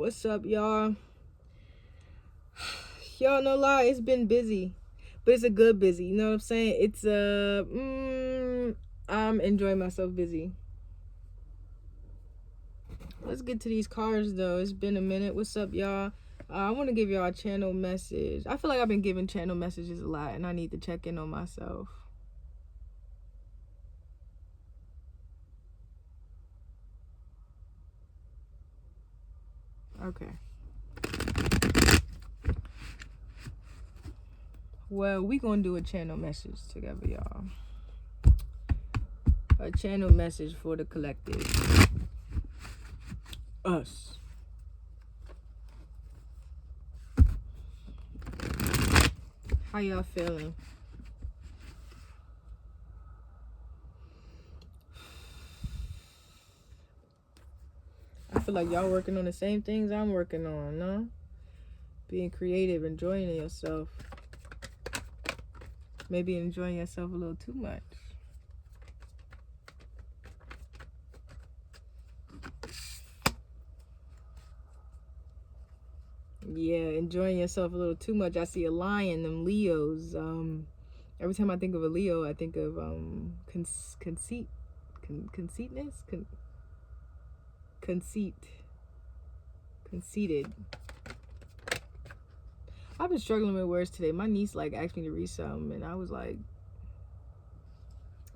What's up, y'all? Y'all, no lie, it's been busy, but it's a good busy. You know what I'm saying? It's I'm enjoying myself busy. Let's get to these cars though. It's been a minute. What's up, y'all? I want to give y'all a channel message. I feel like I've been giving channel messages a lot, and I need to check in on myself. Okay. Well, we gonna do a channel message together, y'all. A channel message for the collective. Us. How y'all feeling? I feel like y'all working on the same things I'm working on, no? Being creative, enjoying yourself. Maybe enjoying yourself a little too much. Yeah, enjoying yourself a little too much. I see a lion, them Leos. Every time I think of a Leo, I think of conceit, conceited. I've been struggling with words today. My niece asked me to read something, and I was like,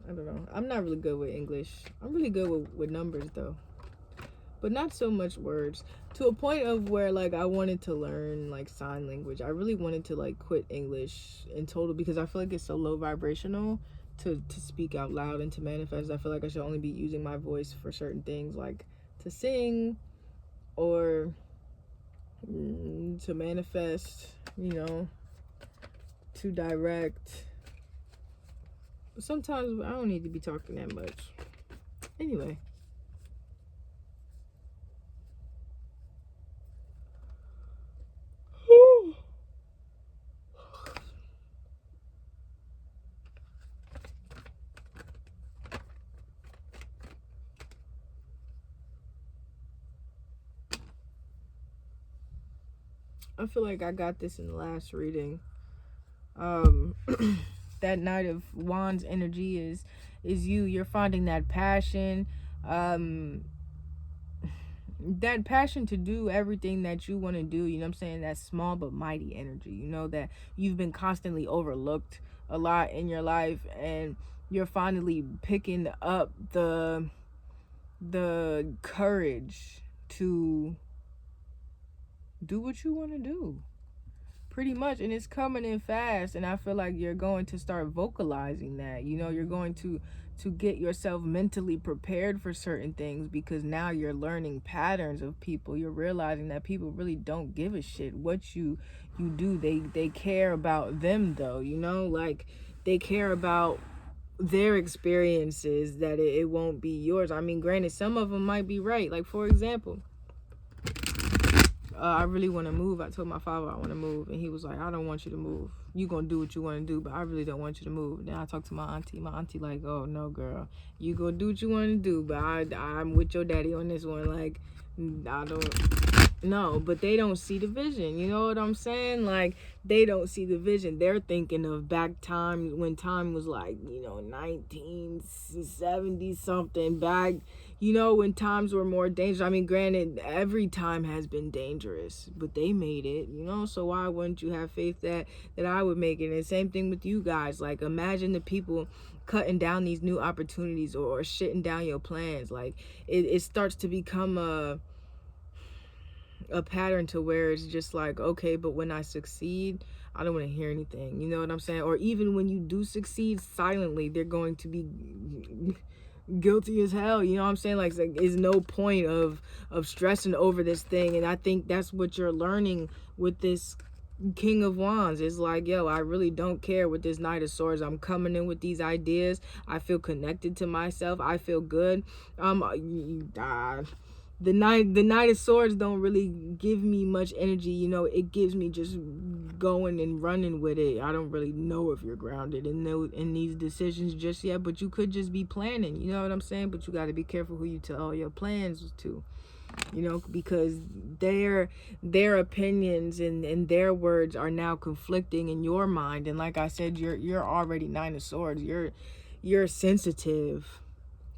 I don't know. I'm not really good with English. I'm really good with numbers though, but not so much words. To a point of where I wanted to learn sign language. I really wanted to quit English in total because I feel like it's so low vibrational to speak out loud and to manifest. I feel like I should only be using my voice for certain things, like to sing or to manifest, to direct. Sometimes I don't need to be talking that much. Anyway. I feel like I got this in the last reading. That Knight of Wands energy is you. You're finding that passion. That passion to do everything that you want to do, you know what I'm saying? That small but mighty energy, that you've been constantly overlooked a lot in your life, and you're finally picking up the courage to do what you want to do, pretty much. And it's coming in fast, and I feel like you're going to start vocalizing that. You're going to get yourself mentally prepared for certain things, because now you're learning patterns of people. You're realizing that people really don't give a shit what you do. They care about them though, they care about their experiences, that it won't be yours. I mean, granted, some of them might be right. Like, for example, I really want to move. I told my father I want to move, and he was like, I don't want you to move. You gonna do what you want to do, but I really don't want you to move. Then I talked to my auntie. My auntie like, oh no, girl, you go do what you want to do, but I'm with your daddy on this one. Like, I don't know, but they don't see the vision. You know what I'm saying? Like, they don't see the vision. They're thinking of back time when time was 1970 something, back, when times were more dangerous. I mean, granted, every time has been dangerous, but they made it, so why wouldn't you have faith that I would make it? And same thing with you guys. Like, imagine the people cutting down these new opportunities or shitting down your plans. Like, it starts to become a pattern to where it's just like, okay, but when I succeed, I don't want to hear anything. You know what I'm saying? Or even when you do succeed silently, they're going to be guilty as hell. You know what I'm saying? Like there's no point of stressing over this thing. And I think that's what you're learning with this King of Wands. Is like, yo, I really don't care with this Knight of Swords. I'm coming in with these ideas. I feel connected to myself. I feel good. The Knight of Swords don't really give me much energy. It gives me just going and running with it. I don't really know if you're grounded in these decisions just yet, but you could just be planning. You know what I'm saying? But you got to be careful who you tell your plans to. you know, because their opinions and their words are now conflicting in your mind. And like I said, you're already Nine of Swords. You're sensitive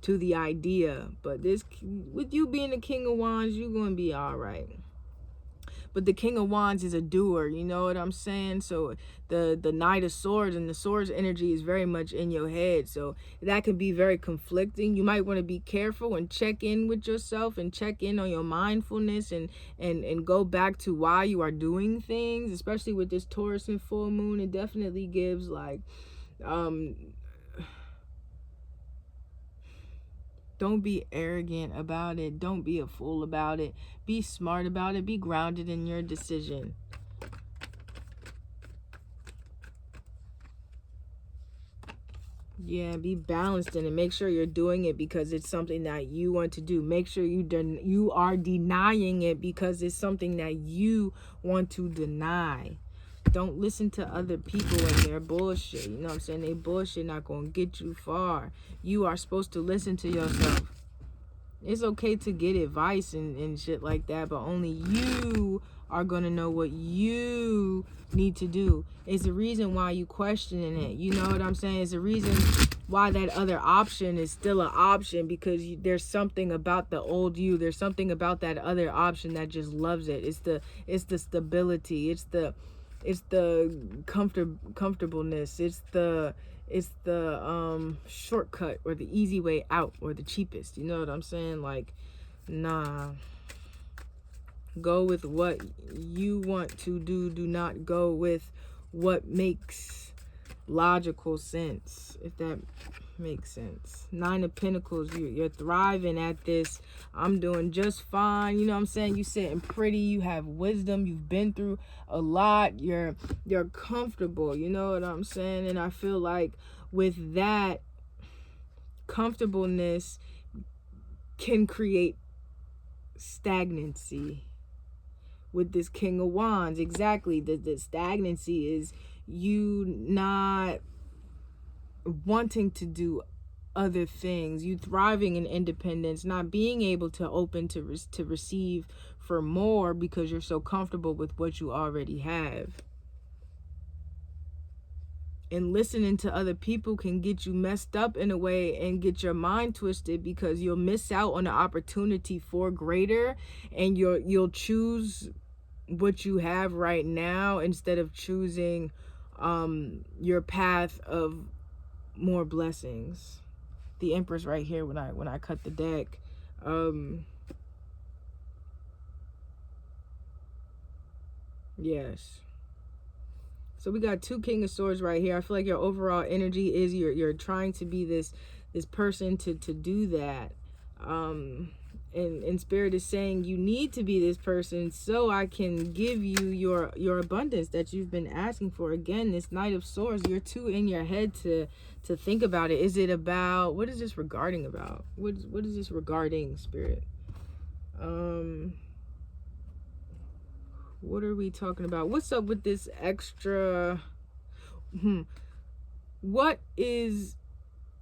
to the idea, but this, with you being the King of Wands, you're gonna be all right. But the King of Wands is a doer, you know what I'm saying? So the Knight of Swords and the Swords energy is very much in your head. So that can be very conflicting. You might want to be careful and check in with yourself and check in on your mindfulness and go back to why you are doing things, especially with this Taurus and full moon. It definitely gives like don't be arrogant about it. Don't be a fool about it. Be smart about it. Be grounded in your decision. Yeah, be balanced in it. Make sure you're doing it because it's something that you want to do. Make sure you are denying it because it's something that you want to deny. Don't listen to other people and their bullshit. You know what I'm saying? They bullshit not gonna get you far. You are supposed to listen to yourself. It's okay to get advice and shit like that, but only you are gonna know what you need to do. It's the reason why you questioning it. You know what I'm saying? It's the reason why that other option is still an option, because there's something about the old you. There's something about that other option that just loves it. It's the stability. It's the comfortableness. It's the shortcut or the easy way out or the cheapest. You know what I'm saying? Like, nah. Go with what you want to do. Do not go with what makes logical sense, if that makes sense. Nine of Pentacles, you're thriving at this. I'm doing just fine. You know what I'm saying? You sitting pretty. You have wisdom. You've been through a lot. You're comfortable. You know what I'm saying? And I feel like with that comfortableness can create stagnancy. With this King of Wands, exactly. The stagnancy is you not wanting to do other things, you thriving in independence, not being able to open to receive for more because you're so comfortable with what you already have. And listening to other people can get you messed up in a way and get your mind twisted, because you'll miss out on the opportunity for greater, and you'll choose what you have right now instead of choosing your path of more blessings. The Empress right here when I cut the deck. Yes. So we got two King of Swords right here. I feel like your overall energy is you're trying to be this person to do that. And Spirit is saying you need to be this person so I can give you your abundance that you've been asking for. Again, this Knight of Swords, you're too in your head to think about it. Is it about, what is this regarding about? What is this regarding, Spirit? What are we talking about? What's up with this extra? What is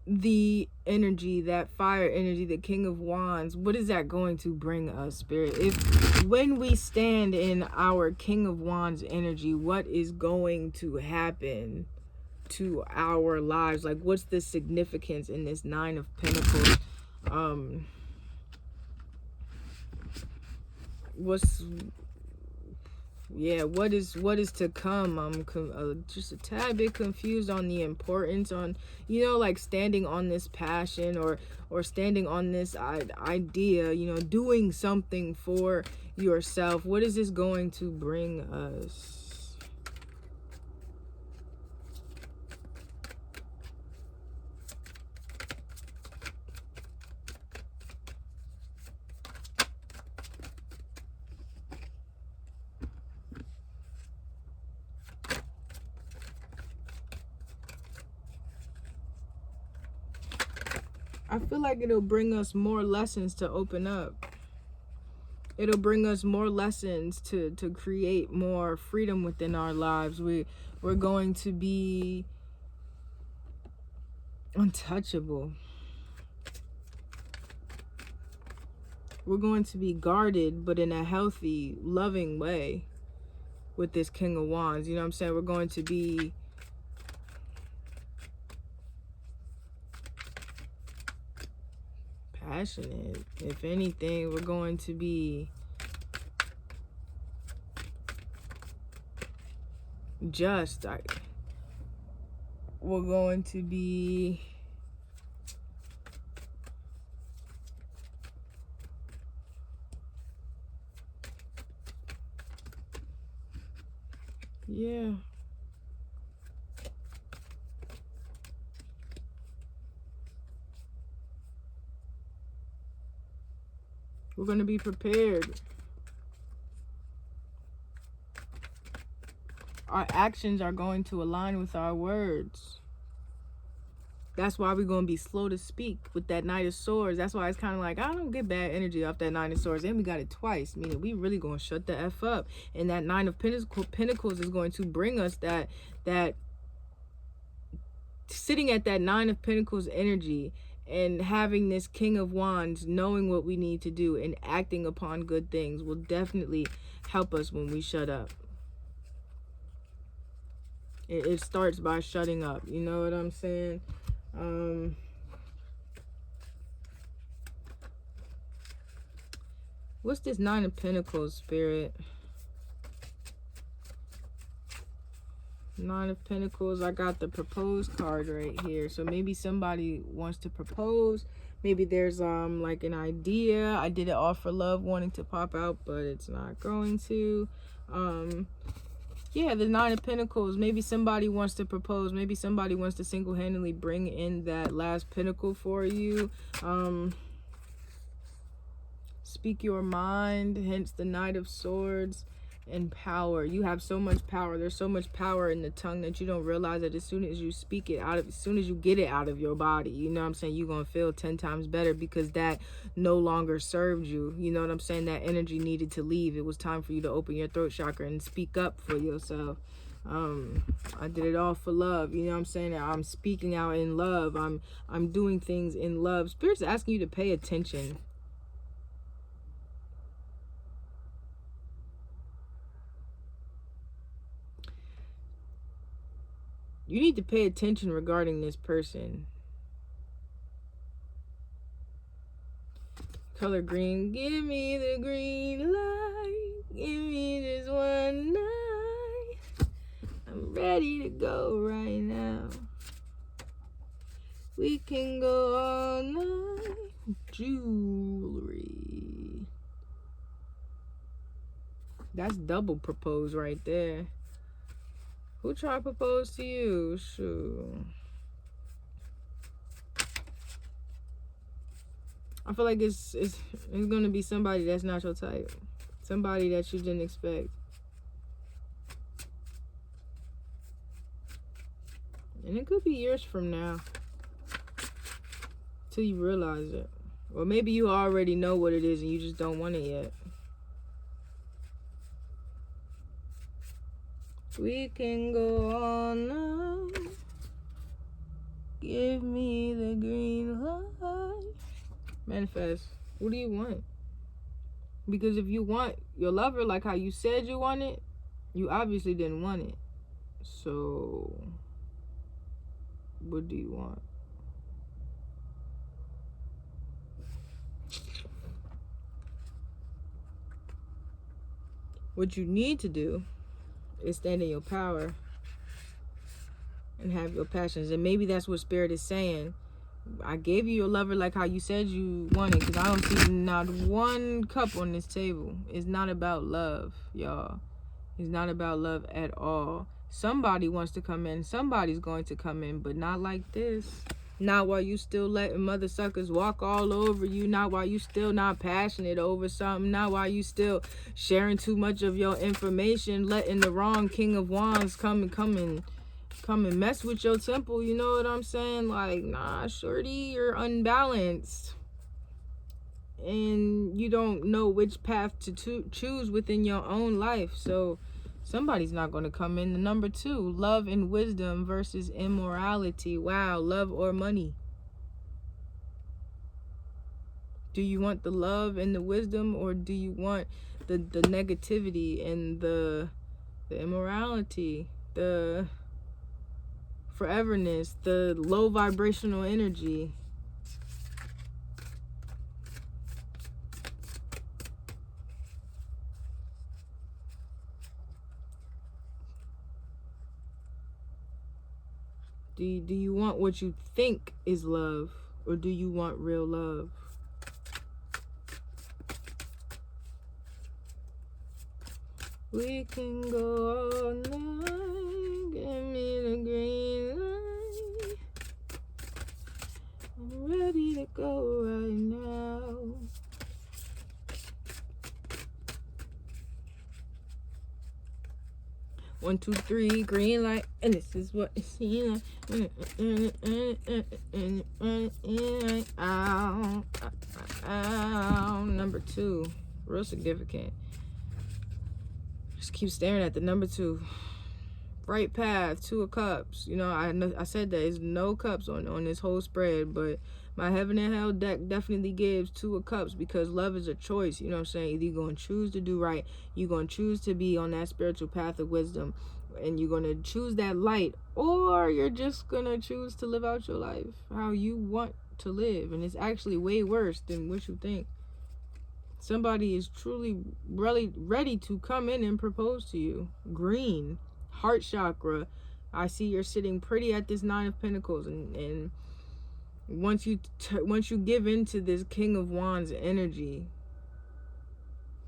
the energy, that fire energy, the King of Wands? What is that going to bring us, Spirit? If when we stand in our King of Wands energy, what is going to happen to our lives? Like, what's the significance in this Nine of Pentacles? What is to come? I'm just a tad bit confused on the importance, on, you know, like standing on this passion or standing on this idea, you know, doing something for yourself. What is this going to bring us? I feel like it'll bring us more lessons to open up. It'll bring us more lessons to create more freedom within our lives. We're going to be untouchable. we're going to be guarded, but in a healthy, loving way with this King of Wands. You know what I'm saying? We're going to be passionate. If anything, we're going to be just. We're going to be yeah. We're going to be prepared. Our actions are going to align with our words. That's why we're going to be slow to speak with that Knight of Swords. That's why it's kind of like, I don't get bad energy off that Nine of Swords. And we got it twice, meaning we really going to shut the F up. And that Nine of Pentacles is going to bring us that sitting at that Nine of Pentacles energy and having this King of Wands, knowing what we need to do and acting upon good things will definitely help us when we shut up. It starts by shutting up. You know what I'm saying? What's this Nine of Pentacles, Spirit? Nine of Pentacles. I got the propose card right here. So maybe somebody wants to propose. Maybe there's like an idea. I did it all for love wanting to pop out, but it's not going to. Yeah, the Nine of Pentacles. Maybe somebody wants to propose. Maybe somebody wants to single-handedly bring in that last pentacle for you. Speak your mind, hence the Knight of Swords. And power. You have so much power. There's so much power in the tongue that you don't realize that as soon as you speak it out of, as soon as you get it out of your body, you know what I'm saying, you're gonna feel 10 times better because that no longer served you. You know what I'm saying? That energy needed to leave. It was time for you to open your throat chakra and speak up for yourself. I did it all for love. You know what I'm saying? I'm speaking out in love. I'm doing things in love. Spirit's asking you to pay attention. You need to pay attention regarding this person. Color green. Give me the green light. Give me just one night. I'm ready to go right now. We can go all night. Jewelry. That's double propose right there. Who tried to propose to you? Shoot. I feel like it's gonna be somebody that's not your type. Somebody that you didn't expect. And it could be years from now. Till you realize it. Or maybe you already know what it is and you just don't want it yet. We can go on now. Give me the green light. Manifest. What do you want? Because if you want your lover like how you said you want it, you obviously didn't want it. So, what do you want? What you need to do is stand in your power and have your passions. And maybe that's what Spirit is saying. I gave you your lover like how you said you wanted, because I don't see not one cup on this table. It's not about love, y'all. It's not about love at all. Somebody wants to come in. Somebody's going to come in, but not like this. Not while you still letting mother suckers walk all over you. Not while you still not passionate over something. Not while you still sharing too much of your information. Letting the wrong King of Wands come and mess with your temple. You know what I'm saying? Like, nah, shorty, you're unbalanced. And you don't know which path to choose within your own life. So somebody's not going to come in. The number 2, love and wisdom versus immorality. Wow, love or money. Do you want the love and the wisdom, or do you want the negativity and the immorality, the foreverness, the low vibrational energy? Do you want what you think is love, or do you want real love? We can go all night, give me the green light. I'm ready to go right now. One, two, three, green light, and this is what it seems like. Number 2, real significant. Just keep staring at the number 2. Right path, 2 of cups. You know, I said that there's no cups on this whole spread, but my heaven and hell deck definitely gives 2 of cups, because love is a choice. You know what I'm saying? Either you're going to choose to do right, you're going to choose to be on that spiritual path of wisdom, and you're going to choose that light, or you're just going to choose to live out your life how you want to live. And it's actually way worse than what you think. Somebody is truly really ready to come in and propose to you. Green, heart chakra. I see you're sitting pretty at this 9 of Pentacles, and once you give into this King of Wands energy,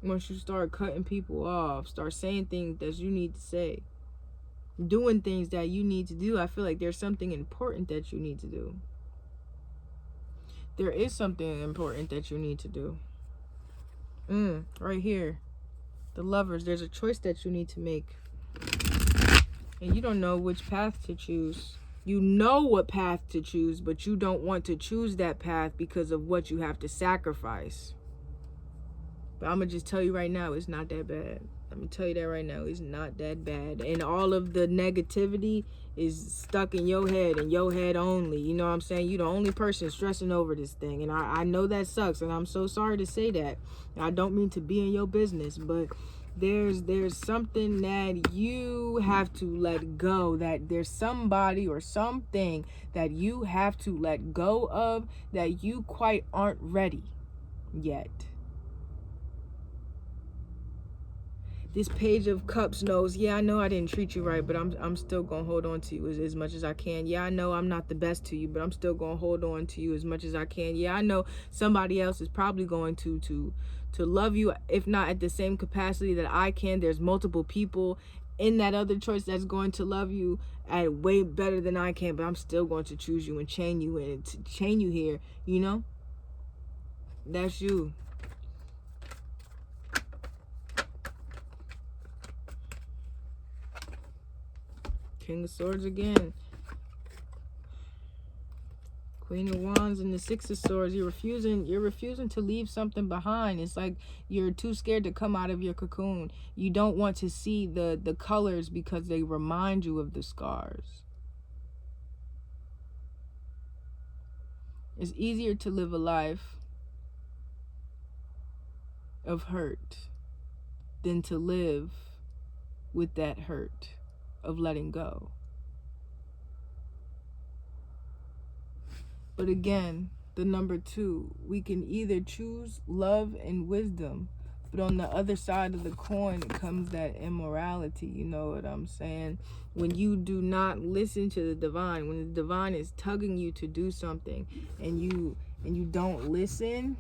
once you start cutting people off, start saying things that you need to say, doing things that you need to do, I feel like there's something important that you need to do. There is something important that you need to do. Right here, the Lovers. There's a choice that you need to make, and you don't know which path to choose. You know what path to choose, but you don't want to choose that path because of what you have to sacrifice. But I'm gonna just tell you right now, it's not that bad. Let me tell you that right now, it's not that bad. And all of the negativity is stuck in your head, and your head only. You know what I'm saying? You're the only person stressing over this thing. And I know that sucks, and I'm so sorry to say that. I don't mean to be in your business, but there's something that you have to let go. That there's somebody or something that you have to let go of, that you quite aren't ready yet. This Page of Cups knows, yeah, I know I didn't treat you right, but I'm still going to hold on to you as much as I can. Yeah, I know I'm not the best to you, but I'm still going to hold on to you as much as I can. Yeah, I know somebody else is probably going to love you, if not at the same capacity that I can. There's multiple people in that other choice that's going to love you at way better than I can, but I'm still going to choose you and chain you in, to chain you here, you know? That's you. King of Swords again. Queen of Wands and the 6 of Swords. You're refusing to leave something behind. It's like you're too scared to come out of your cocoon. You don't want to see the colors because they remind you of the scars. It's easier to live a life of hurt than to live with that hurt of letting go. But again, the number 2, we can either choose love and wisdom, but on the other side of the coin comes that immorality. You know what I'm saying? When you do not listen to the divine, when the divine is tugging you to do something, and you don't listen,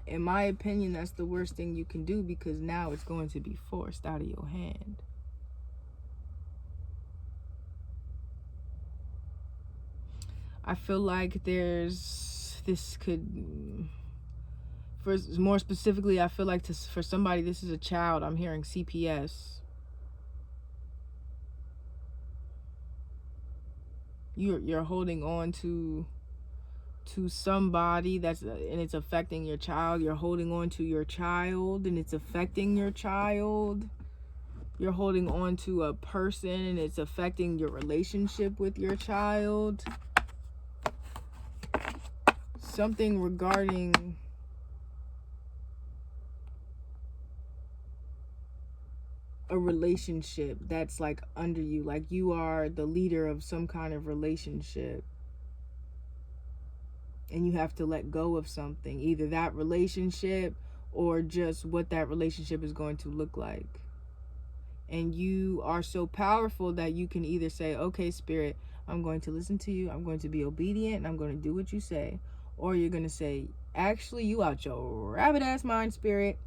in my opinion, that's the worst thing you can do, because now it's going to be forced out of your hand. I feel like more specifically, I feel like for somebody, this is a child. I'm hearing CPS. You're holding on to somebody and it's affecting your child. You're holding on to your child and it's affecting your child. You're holding on to a person and it's affecting your relationship with your child. something regarding a relationship that's like under you, like you are the leader of some kind of relationship, and you have to let go of something, either that relationship or just what that relationship is going to look like. And you are so powerful that you can either say, okay, spirit, I'm going to listen to you, I'm going to be obedient, and I'm going to do what you say. Or you're going to say, actually, you out your rabbit ass mind, spirit.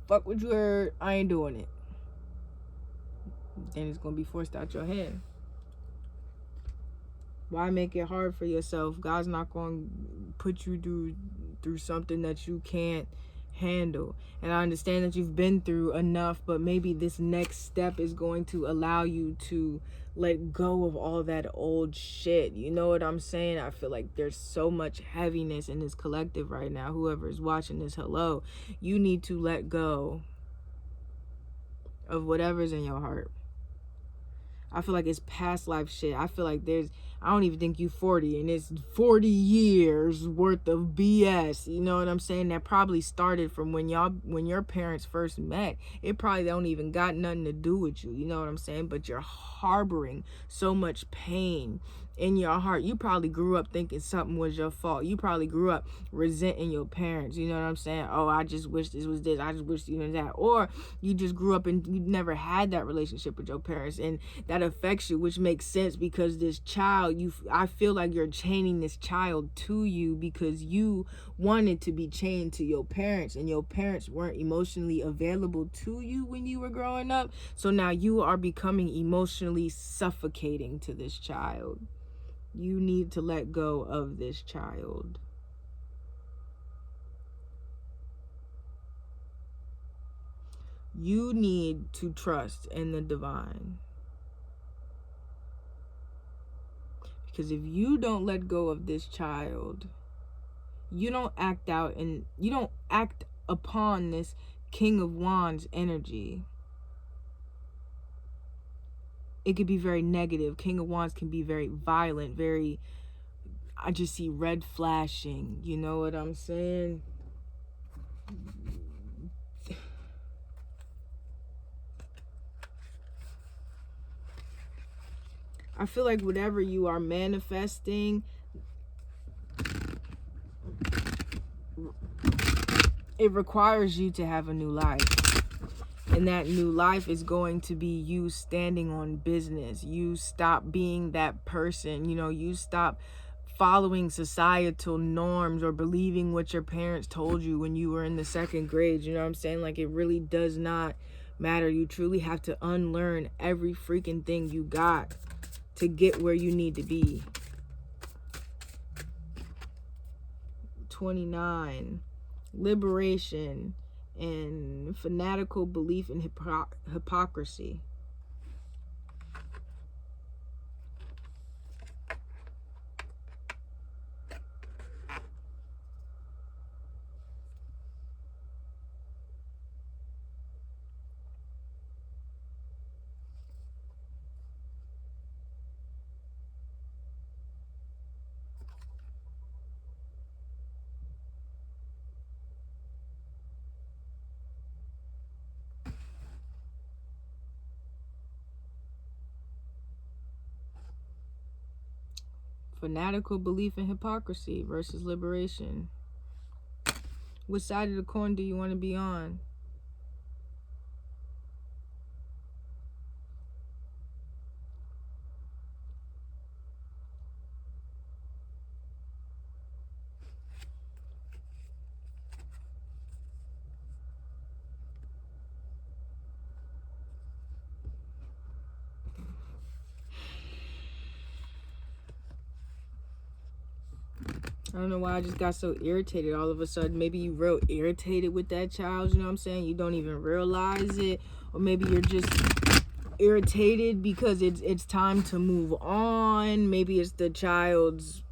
Fuck what you heard, I ain't doing it. Then it's going to be forced out your head. Why make it hard for yourself? God's not going to put you through something that you can't handle. And I understand that you've been through enough, but maybe this next step is going to allow you to let go of all that old shit. You know what I'm saying? I feel like there's so much heaviness in this collective right now. Whoever is watching this, hello. You need to let go of whatever's in your heart. I feel like it's past life shit. I feel like I don't even think you 40, and it's 40 years worth of BS. You know what I'm saying? That probably started from when your parents first met. It probably don't even got nothing to do with you. You know what I'm saying? But you're harboring so much pain in your heart. You probably grew up thinking something was your fault. You probably grew up resenting your parents. You know what I'm saying? Oh, I just wish this was this. I just wish you know that. Or you just grew up and you never had that relationship with your parents, and that affects you, which makes sense because this child, I feel like you're chaining this child to you because you wanted to be chained to your parents, and your parents weren't emotionally available to you when you were growing up. So now you are becoming emotionally suffocating to this child. You need to let go of this child. You need to trust in the divine. Because if you don't let go of this child, you don't act out and you don't act upon this King of Wands energy. It could be very negative. King of Wands can be very violent, I just see red flashing. You know what I'm saying? I feel like whatever you are manifesting, it requires you to have a new life. And that new life is going to be you standing on business. You stop being that person. You know, you stop following societal norms or believing what your parents told you when you were in the second grade. You know what I'm saying? Like, it really does not matter. You truly have to unlearn every freaking thing you got to get where you need to be. 29. Liberation and fanatical belief in hypocrisy. Fanatical belief in hypocrisy versus liberation. Which side of the coin do you want to be on? I don't know why I just got so irritated all of a sudden. Maybe you real irritated with that child, you know what I'm saying? You don't even realize it. Or maybe you're just irritated because it's time to move on. Maybe it's the child's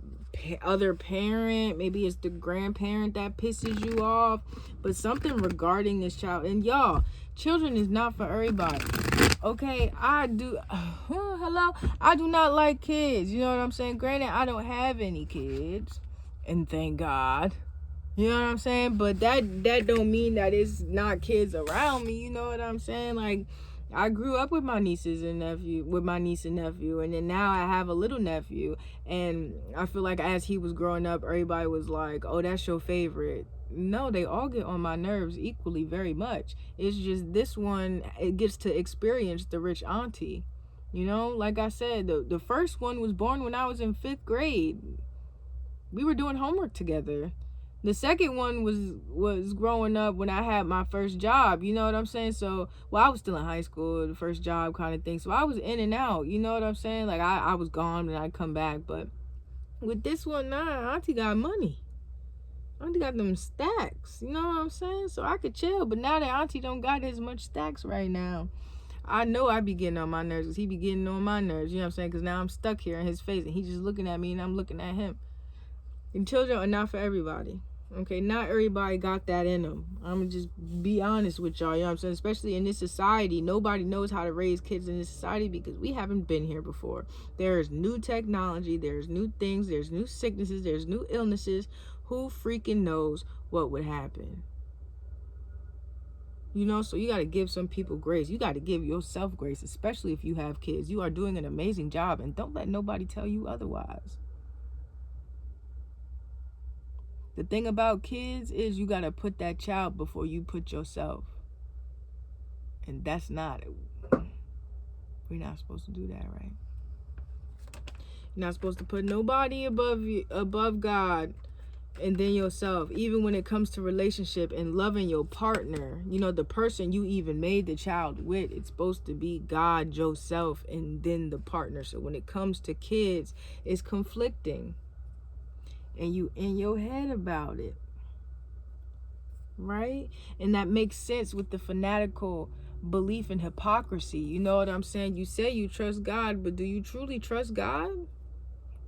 other parent. Maybe it's the grandparent that pisses you off. But something regarding this child. And y'all, children is not for everybody. Okay, I do not like kids. You know what I'm saying? Granted, I don't have any kids. and thank God. You know what I'm saying? But that don't mean that it's not kids around me. You know what I'm saying? Like, I grew up with my niece and nephew, and then now I have a little nephew, and I feel like as he was growing up, everybody was like, "Oh, that's your favorite." No, they all get on my nerves equally very much. It's just this one, it gets to experience the rich auntie. You know, like I said, the first one was born when I was in 5th grade. We were doing homework together. The second one was growing up when I had my first job. You know what I'm saying? So, well, I was still in high school, the first job kind of thing. So I was in and out. You know what I'm saying? Like, I was gone and I'd come back. But with this one, nah, auntie got money. Auntie got them stacks. You know what I'm saying? So I could chill. But now that auntie don't got as much stacks right now, I know I be getting on my nerves, because he be getting on my nerves. You know what I'm saying? Because now I'm stuck here in his face and he's just looking at me and I'm looking at him. And children are not for everybody. Okay, not everybody got that in them. I'm gonna just be honest with y'all. You know what I'm saying? Especially in this society, nobody knows how to raise kids in this society because we haven't been here before. There's new technology, there's new things, there's new sicknesses, there's new illnesses. Who freaking knows what would happen? You know, so you got to give some people grace. You got to give yourself grace, especially if you have kids. You are doing an amazing job, and don't let nobody tell you otherwise. The thing about kids is you got to put that child before you put yourself. And that's not it. We're not supposed to do that, right? You're not supposed to put nobody above God and then yourself. Even when it comes to relationship and loving your partner, you know, the person you even made the child with, it's supposed to be God, yourself, and then the partner. So when it comes to kids, it's conflicting. And you in your head about it, right? And that makes sense with the fanatical belief in hypocrisy. You know what I'm saying? You say you trust God, but do you truly trust God?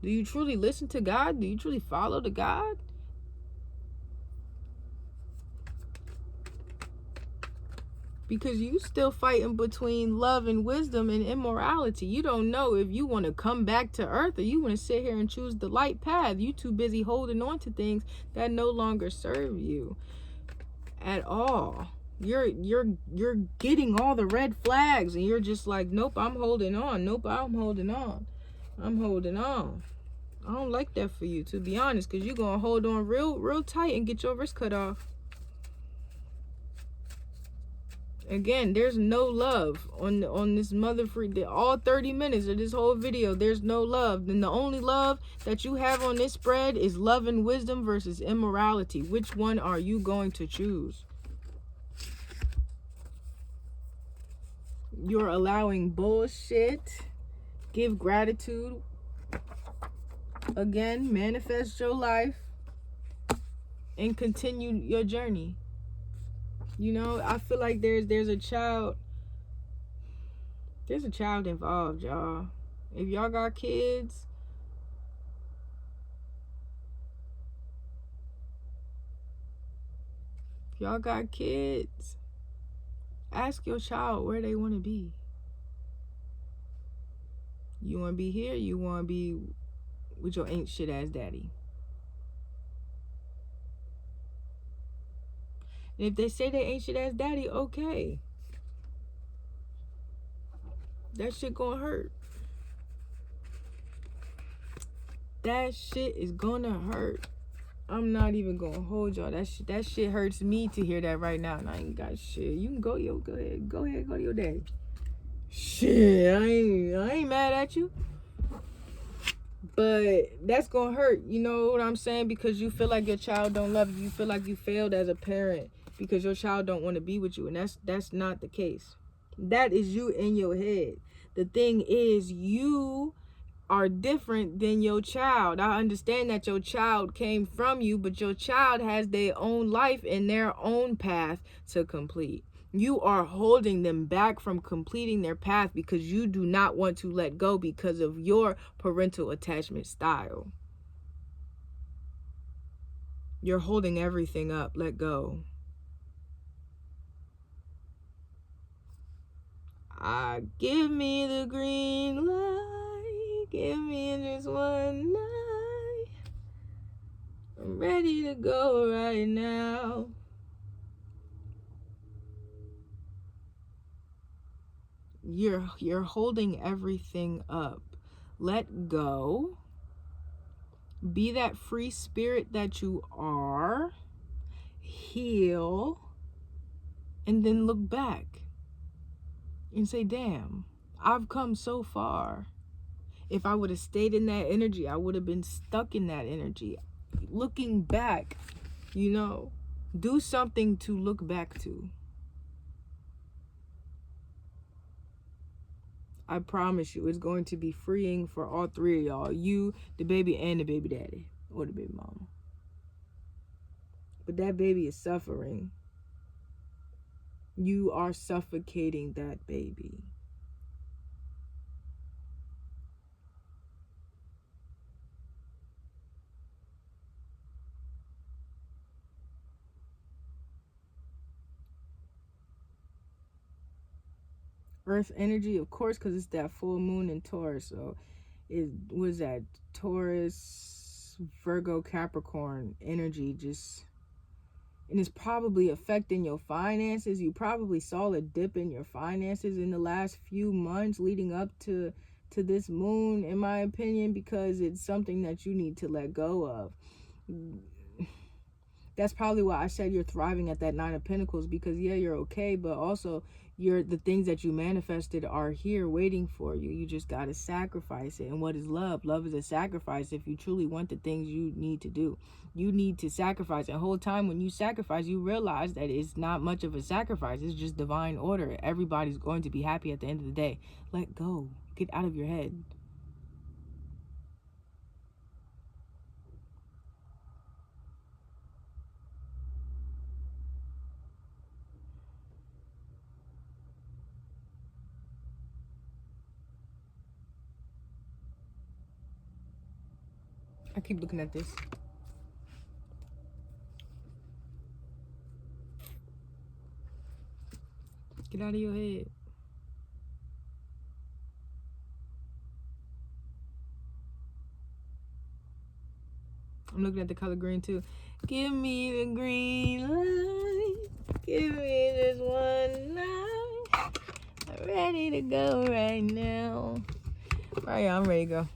Do you truly listen to God? Do you truly follow the God? Because you still fighting between love and wisdom and immorality. You don't know if you want to come back to earth or you want to sit here and choose the light path. You too busy holding on to things that no longer serve you at all. You're getting all the red flags and you're just like, nope, I'm holding on. Nope, I'm holding on. I'm holding on. I don't like that for you, to be honest, because you're going to hold on real tight and get your wrist cut off. Again, there's no love on this mother free. All 30 minutes of this whole video, there's no love. Then the only love that you have on this spread is love and wisdom versus immorality. Which one are you going to choose? You're allowing bullshit. Give gratitude. Again, manifest your life and continue your journey. You know, I feel like there's a child involved, y'all. If y'all got kids, ask your child where they want to be. You want to be here? You want to be with your ain't shit ass daddy? And if they say they ain't shit ass daddy, okay. That shit gonna hurt. That shit is gonna hurt. I'm not even gonna hold y'all. That shit hurts me to hear that right now, and I ain't got shit. You can go ahead, go to your daddy. Shit, I ain't mad at you. But that's gonna hurt, you know what I'm saying? Because you feel like your child don't love you. You feel like you failed as a parent because your child don't want to be with you, and that's not the case. That is you in your head. The thing is, you are different than your child. I understand that your child came from you, but your child has their own life and their own path to complete. You are holding them back from completing their path because you do not want to let go because of your parental attachment style. You're holding everything up. Let go. Give me the green light. Give me just one night. I'm ready to go right now. You're holding everything up. Let go. Be that free spirit that you are. Heal. And then look back and say, damn, I've come so far. If I would have stayed in that energy, I would have been stuck in that energy. Looking back, you know, do something to look back to. I promise you, it's going to be freeing for all three of y'all. You, the baby, and the baby daddy. Or the baby mama. But that baby is suffering. You are suffocating that baby. Earth energy, of course, because it's that full moon in Taurus. So it was that Taurus, Virgo, Capricorn energy just, and it's probably affecting your finances. You probably saw a dip in your finances in the last few months leading up to this moon, in my opinion, because it's something that you need to let go of. That's probably why I said you're thriving at that Nine of Pentacles, because yeah, you're okay, but also the things that you manifested are here waiting for you. You just got to sacrifice it. And what is love? Love is a sacrifice. If you truly want the things you need to do, you need to sacrifice. And the whole time when you sacrifice, you realize that it's not much of a sacrifice. It's just divine order. Everybody's going to be happy at the end of the day. Let go. Get out of your head. I keep looking at this. Get out of your head. I'm looking at the color green too. Give me the green light. Give me this one night. I'm ready to go right now. All right, I'm ready to go.